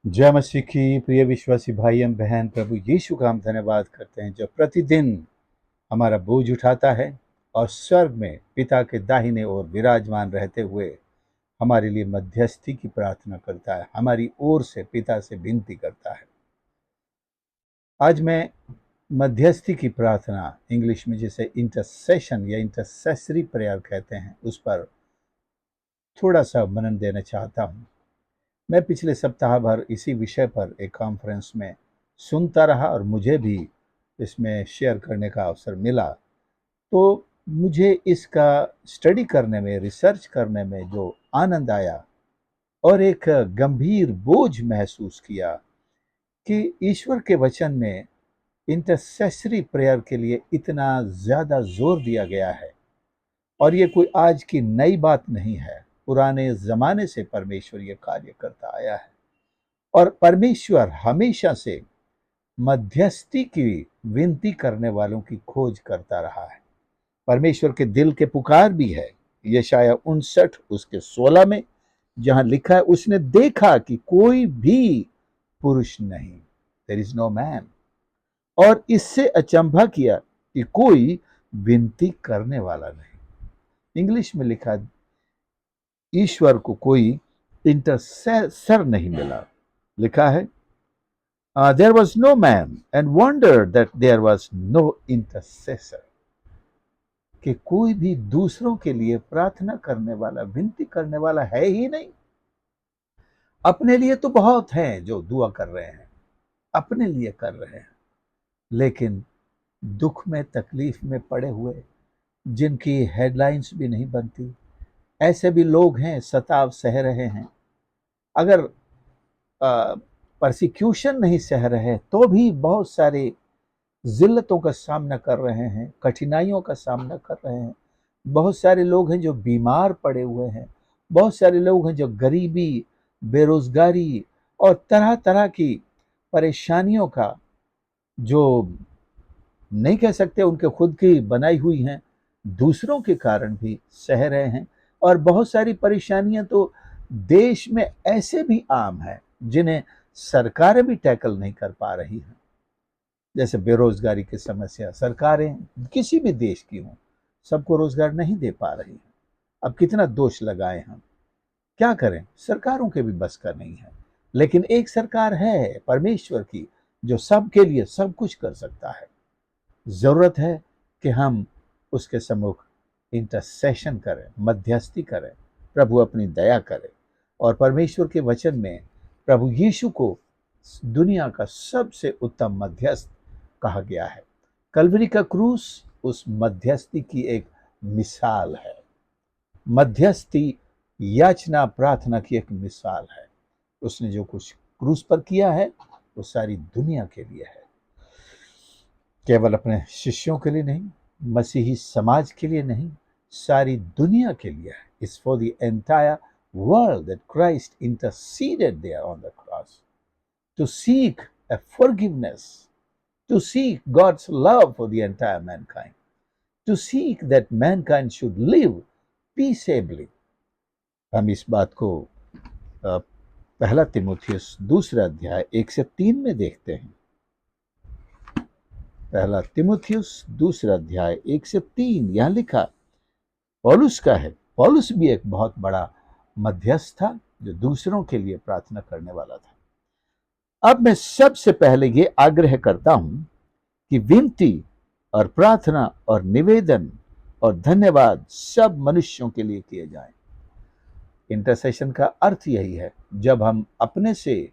जय मसीह की प्रिय विश्वासी भाई एवं बहन, प्रभु यीशु का हम धन्यवाद करते हैं जो प्रतिदिन हमारा बोझ उठाता है और स्वर्ग में पिता के दाहिने ओर विराजमान रहते हुए हमारे लिए मध्यस्थी की प्रार्थना करता है, हमारी ओर से पिता से विनती करता है। आज मैं मध्यस्थी की प्रार्थना, इंग्लिश में जिसे इंटरसेशन या इंटरसेसरी प्रेयर कहते हैं, उस पर थोड़ा सा मनन देना चाहता हूँ। मैं पिछले सप्ताह भर इसी विषय पर एक कॉन्फ्रेंस में सुनता रहा और मुझे भी इसमें शेयर करने का अवसर मिला। तो मुझे इसका स्टडी करने में, रिसर्च करने में जो आनंद आया और एक गंभीर बोझ महसूस किया कि ईश्वर के वचन में इंटरसेसरी प्रेयर के लिए इतना ज़्यादा जोर दिया गया है और ये कोई आज की नई बात नहीं है। पुराने ज़माने से परमेश्वर ये कार्य करता आया है और परमेश्वर हमेशा से मध्यस्थी की विनती करने वालों की खोज करता रहा है। परमेश्वर के दिल के पुकार भी है। यशाया 59 उसके 16 में जहां लिखा है, उसने देखा कि कोई भी पुरुष नहीं, देयर इज नो मैन, और इससे अचंभा किया कि कोई विनती करने वाला नहीं। इंग्लिश में लिखा, ईश्वर को कोई इंटरसेसर नहीं मिला। लिखा है, there was no man and wondered that there was no intercessor, कि कोई भी दूसरों के लिए प्रार्थना करने वाला, विनती करने वाला है ही नहीं। अपने लिए तो बहुत हैं जो दुआ कर रहे हैं, अपने लिए कर रहे हैं, लेकिन दुख में, तकलीफ में पड़े हुए, जिनकी हेडलाइंस भी नहीं बनती, ऐसे भी लोग हैं, सताव सह रहे हैं। अगर परसिक्यूशन नहीं सह रहे तो भी बहुत सारे जिल्लतों का सामना कर रहे हैं, कठिनाइयों का सामना कर रहे हैं। बहुत सारे लोग हैं जो बीमार पड़े हुए हैं, बहुत सारे लोग हैं जो गरीबी, बेरोजगारी और तरह तरह की परेशानियों का, जो नहीं कह सकते उनके खुद की बनाई हुई हैं, दूसरों के कारण भी सह रहे हैं। और बहुत सारी परेशानियां तो देश में ऐसे भी आम हैं जिन्हें सरकारें भी टैकल नहीं कर पा रही हैं। जैसे बेरोजगारी की समस्या, सरकारें किसी भी देश की हों, सबको रोजगार नहीं दे पा रही हैं। अब कितना दोष लगाएं हम, क्या करें, सरकारों के भी बस का नहीं है। लेकिन एक सरकार है परमेश्वर की, जो सबके लिए सब कुछ कर सकता है। जरूरत है कि हम उसके सम्मुख इंटरसेशन करें, मध्यस्थी करें, प्रभु अपनी दया करे। और परमेश्वर के वचन में प्रभु यीशु को दुनिया का सबसे उत्तम मध्यस्थ कहा गया है। कलवरी का क्रूस उस मध्यस्थी की एक मिसाल है। मध्यस्थी याचना प्रार्थना की एक मिसाल है। उसने जो कुछ क्रूस पर किया है वो सारी दुनिया के लिए है, केवल अपने शिष्यों के लिए नहीं, मसीही समाज के लिए नहीं, सारी दुनिया के लिए है। It's for the entire world that Christ interceded there on the cross to seek a forgiveness, to seek God's love for the entire mankind, to seek that mankind should live peaceably. हम इस बात को पहला तिमुथियुस दूसरा अध्याय 1 से 3 में देखते हैं। पहला तिमुथियुस दूसरा अध्याय 1 से 3 यहां लिखा, पौलुस का है। पौलुस भी एक बहुत बड़ा मध्यस्थ था जो दूसरों के लिए प्रार्थना करने वाला था। अब मैं सबसे पहले ये आग्रह करता हूं कि विनती और प्रार्थना और निवेदन और धन्यवाद सब मनुष्यों के लिए किए जाएं। इंटरसेशन का अर्थ यही है, जब हम अपने से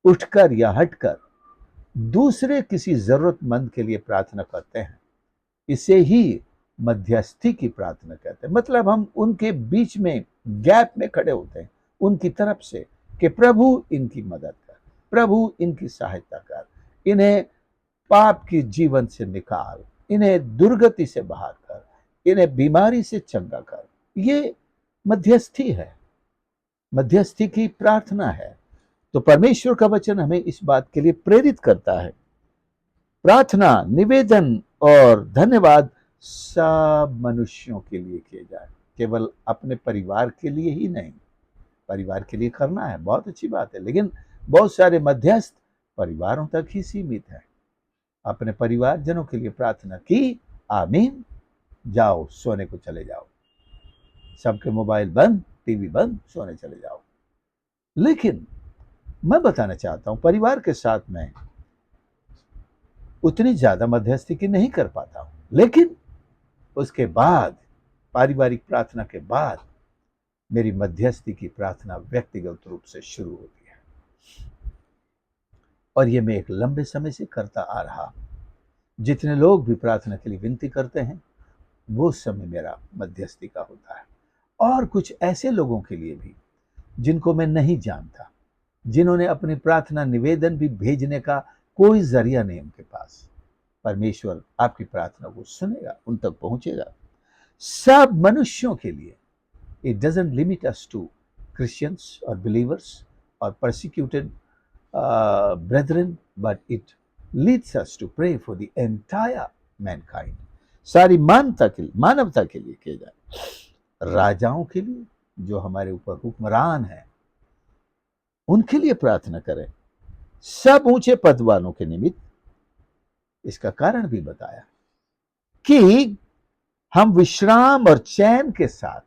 उठकर या हटकर दूसरे किसी जरूरतमंद के लिए प्रार्थना करते हैं, इसे ही मध्यस्थी की प्रार्थना कहते हैं। मतलब हम उनके बीच में, गैप में खड़े होते हैं उनकी तरफ से, कि प्रभु इनकी मदद कर, प्रभु इनकी सहायता कर, इन्हें पाप की जीवन से निकाल, इन्हें दुर्गति से बाहर कर, इन्हें बीमारी से चंगा कर। ये मध्यस्थी है, मध्यस्थी की प्रार्थना है। तो परमेश्वर का वचन हमें इस बात के लिए प्रेरित करता है, प्रार्थना, निवेदन और धन्यवाद सब मनुष्यों के लिए किए जाए, केवल अपने परिवार के लिए ही नहीं। परिवार के लिए करना है, बहुत अच्छी बात है, लेकिन बहुत सारे मध्यस्थ परिवारों तक ही सीमित हैं। अपने परिवारजनों के लिए प्रार्थना की, आमीन, जाओ सोने को चले जाओ, सबके मोबाइल बंद, टीवी बंद, सोने चले जाओ। लेकिन मैं बताना चाहता हूं, परिवार के साथ में उतनी ज्यादा मध्यस्थी की नहीं कर पाता हूं, लेकिन उसके बाद, पारिवारिक प्रार्थना के बाद, मेरी मध्यस्थी की प्रार्थना व्यक्तिगत रूप से शुरू होती है। और ये मैं एक लंबे समय से करता आ रहा। जितने लोग भी प्रार्थना के लिए विनती करते हैं, वो समय मेरा मध्यस्थी का होता है। और कुछ ऐसे लोगों के लिए भी जिनको मैं नहीं जानता, जिन्होंने अपनी प्रार्थना निवेदन भी भेजने का कोई जरिया नहीं उनके पास, परमेश्वर आपकी प्रार्थना को सुनेगा, उन तक पहुंचेगा। सब मनुष्यों के लिए, it doesn't limit us to Christians और बिलीवर्स और persecuted brethren, but it leads us to pray for the entire mankind. सारी मानवता के लिए किया जाए। राजाओं के लिए, जो हमारे ऊपर हुक्मरान है, उनके लिए प्रार्थना करें। सब ऊंचे पद वालों के निमित्त। इसका कारण भी बताया कि हम विश्राम और चैन के साथ,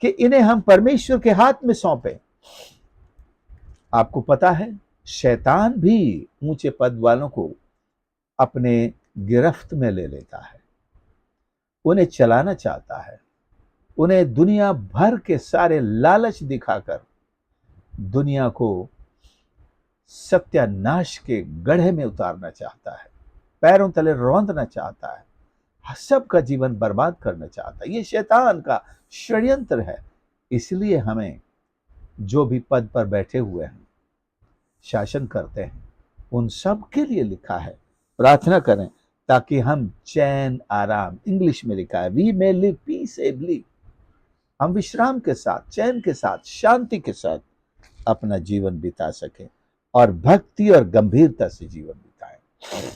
कि इन्हें हम परमेश्वर के हाथ में सौंपे। आपको पता है, शैतान भी ऊंचे पद वालों को अपने गिरफ्त में ले लेता है, उन्हें चलाना चाहता है, उन्हें दुनिया भर के सारे लालच दिखाकर दुनिया को सत्यानाश के गड्ढे में उतारना चाहता है, पैरों तले रौंदना चाहता है, सबका जीवन बर्बाद करना चाहता है। ये शैतान का षड्यंत्र है। इसलिए हमें, जो भी पद पर बैठे हुए हैं, शासन करते हैं, उन सब के लिए लिखा है प्रार्थना करें, ताकि हम चैन, आराम, इंग्लिश में लिखा है, वी मे लिव पीसएबली, हम विश्राम के साथ, चैन के साथ, शांति के साथ अपना जीवन बिता सकें और भक्ति और गंभीरता से जीवन बिताएं।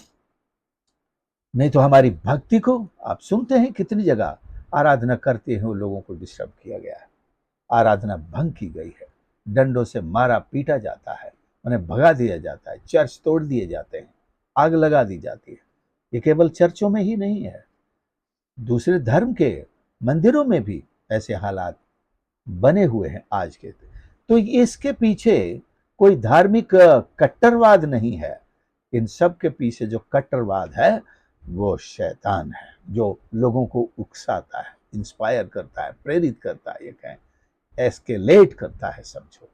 नहीं तो हमारी भक्ति को, आप सुनते हैं कितनी जगह आराधना करते हैं लोगों को डिस्टर्ब किया गया है, आराधना भंग की गई है, डंडों से मारा पीटा जाता है, उन्हें भगा दिया जाता है, चर्च तोड़ दिए जाते हैं, आग लगा दी जाती है। ये केवल चर्चों में ही नहीं है, दूसरे धर्म के मंदिरों में भी ऐसे हालात बने हुए हैं आज के। तो इसके पीछे कोई धार्मिक कट्टरवाद नहीं है। इन सब के पीछे जो कट्टरवाद है, वो शैतान है, जो लोगों को उकसाता है, इंस्पायर करता है, प्रेरित करता है, ये कहें एस्केलेट करता है, समझो।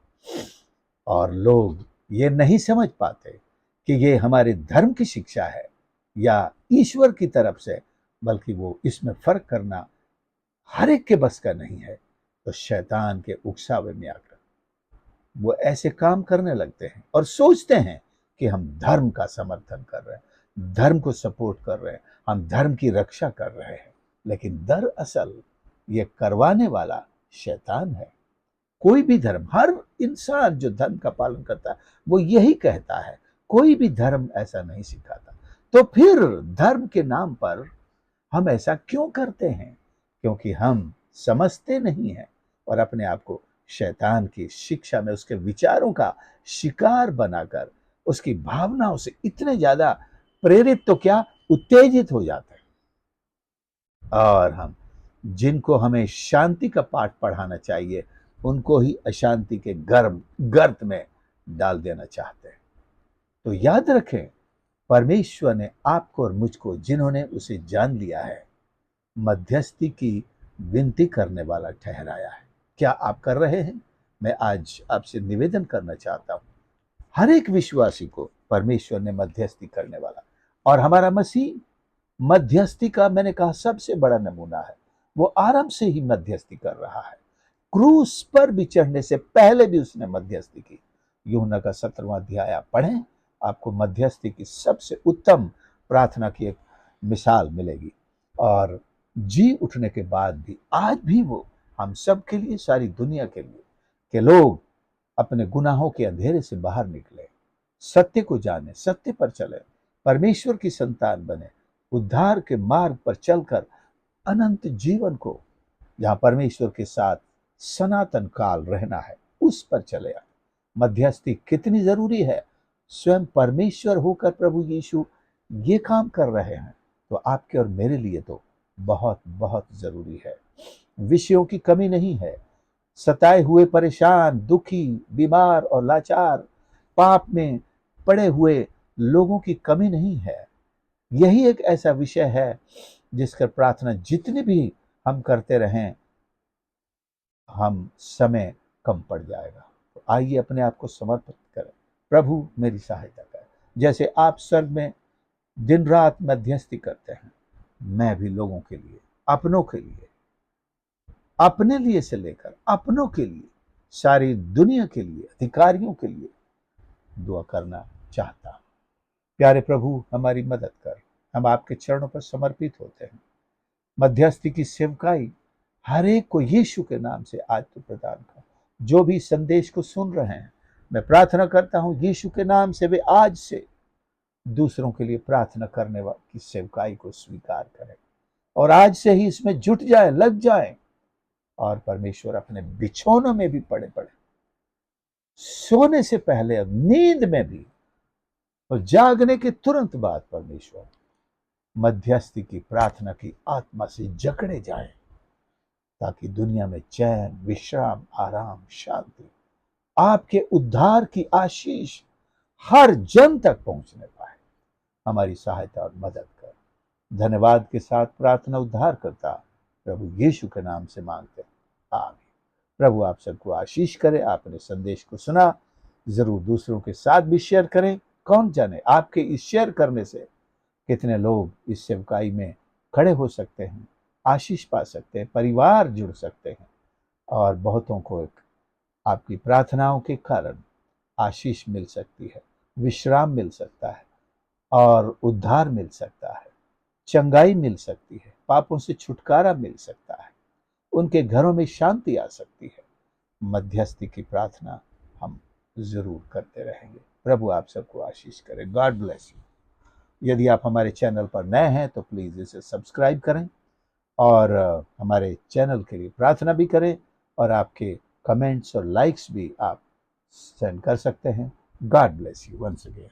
और लोग ये नहीं समझ पाते कि ये हमारे धर्म की शिक्षा है या ईश्वर की तरफ से, बल्कि वो इसमें फर्क करना हर एक के बस का नहीं है। तो शैतान के उकसावे में आकर वो ऐसे काम करने लगते हैं और सोचते हैं कि हम धर्म का समर्थन कर रहे हैं, धर्म को सपोर्ट कर रहे हैं, हम धर्म की रक्षा कर रहे हैं। लेकिन दरअसल ये करवाने वाला शैतान है। कोई भी धर्म, हर इंसान जो धर्म का पालन करता है, वो यही कहता है, कोई भी धर्म ऐसा नहीं सिखाता। तो फिर धर्म के नाम पर हम ऐसा क्यों करते हैं? क्योंकि हम समझते नहीं हैं और अपने आप को शैतान की शिक्षा में, उसके विचारों का शिकार बनाकर, उसकी भावनाओं से इतने ज्यादा प्रेरित, तो क्या उत्तेजित हो जाते हैं। और हम, जिनको हमें शांति का पाठ पढ़ाना चाहिए, उनको ही अशांति के गर्त में डाल देना चाहते हैं। तो याद रखें, परमेश्वर ने आपको और मुझको, जिन्होंने उसे जान लिया है, मध्यस्थी की विनती करने वाला ठहराया है। क्या आप कर रहे हैं? मैं आज आपसे निवेदन करना चाहता हूं, हर एक विश्वासी को परमेश्वर ने मध्यस्थी करने वाला, और हमारा मसीह मध्यस्थी का, मैंने कहा, सबसे बड़ा नमूना है। वो आराम से ही मध्यस्थी कर रहा है। क्रूस पर भी चढ़ने से पहले भी उसने मध्यस्थी की। यूहन्ना का 17वां अध्याय आप पढ़ें, आपको मध्यस्थी की सबसे उत्तम प्रार्थना की एक मिसाल मिलेगी। और जी उठने के बाद भी आज भी वो हम सब के लिए, सारी दुनिया के लिए, कि लोग अपने गुनाहों के अंधेरे से बाहर निकले, सत्य को जाने, सत्य पर चले, परमेश्वर की संतान बने, उद्धार के मार्ग पर चलकर अनंत जीवन को, जहां परमेश्वर के साथ सनातन काल रहना है, उस पर चले आए। मध्यस्थी कितनी जरूरी है। स्वयं परमेश्वर होकर प्रभु यीशु ये काम कर रहे हैं, तो आपके और मेरे लिए तो बहुत बहुत जरूरी है। विषयों की कमी नहीं है। सताए हुए, परेशान, दुखी, बीमार और लाचार, पाप में पड़े हुए लोगों की कमी नहीं है। यही एक ऐसा विषय है जिसकर प्रार्थना जितनी भी हम करते रहें, हम समय कम पड़ जाएगा। तो आइए अपने आप को समर्पित करें। प्रभु मेरी सहायता करें। जैसे आप स्वर्ग में दिन रात मध्यस्थी करते हैं, मैं भी लोगों के लिए, अपनों के लिए, अपने लिए से लेकर अपनों के लिए, सारी दुनिया के लिए, अधिकारियों के लिए दुआ करना चाहता हूं। प्यारे प्रभु, हमारी मदद कर। हम आपके चरणों पर समर्पित होते हैं। मध्यस्थी की सेवकाई हर एक को यीशु के नाम से आज तो प्रदान कर। जो भी संदेश को सुन रहे हैं, मैं प्रार्थना करता हूं यीशु के नाम से वे आज से दूसरों के लिए प्रार्थना करने की सेवकाई को स्वीकार करें और आज से ही इसमें जुट जाए, लग जाए और परमेश्वर अपने बिछौनों में भी पड़े पड़े, सोने से पहले, अब नींद में भी और जागने के तुरंत बाद परमेश्वर मध्यस्थी की प्रार्थना की आत्मा से जकड़े जाए, ताकि दुनिया में चैन, विश्राम, आराम, शांति, आपके उद्धार की आशीष हर जन तक पहुंचने पाए। हमारी सहायता और मदद कर। धन्यवाद के साथ प्रार्थना उद्धार करता प्रभु यीशु के नाम से मांगते हैं, आमीन। प्रभु आप सबको आशीष करे। आपने संदेश को सुना, जरूर दूसरों के साथ भी शेयर करें। कौन जाने आपके इस शेयर करने से कितने लोग इस सेवकाई में खड़े हो सकते हैं, आशीष पा सकते हैं, परिवार जुड़ सकते हैं और बहुतों को एक आपकी प्रार्थनाओं के कारण आशीष मिल सकती है, विश्राम मिल सकता है और उद्धार मिल सकता है, चंगाई मिल सकती है, पापों से छुटकारा मिल सकता है, उनके घरों में शांति आ सकती है। मध्यस्थी की प्रार्थना हम जरूर करते रहेंगे। प्रभु आप सबको आशीष करें। God bless you. यदि आप हमारे चैनल पर नए हैं तो प्लीज़ इसे सब्सक्राइब करें और हमारे चैनल के लिए प्रार्थना भी करें और आपके कमेंट्स और लाइक्स भी आप सेंड कर सकते हैं। God bless you once again.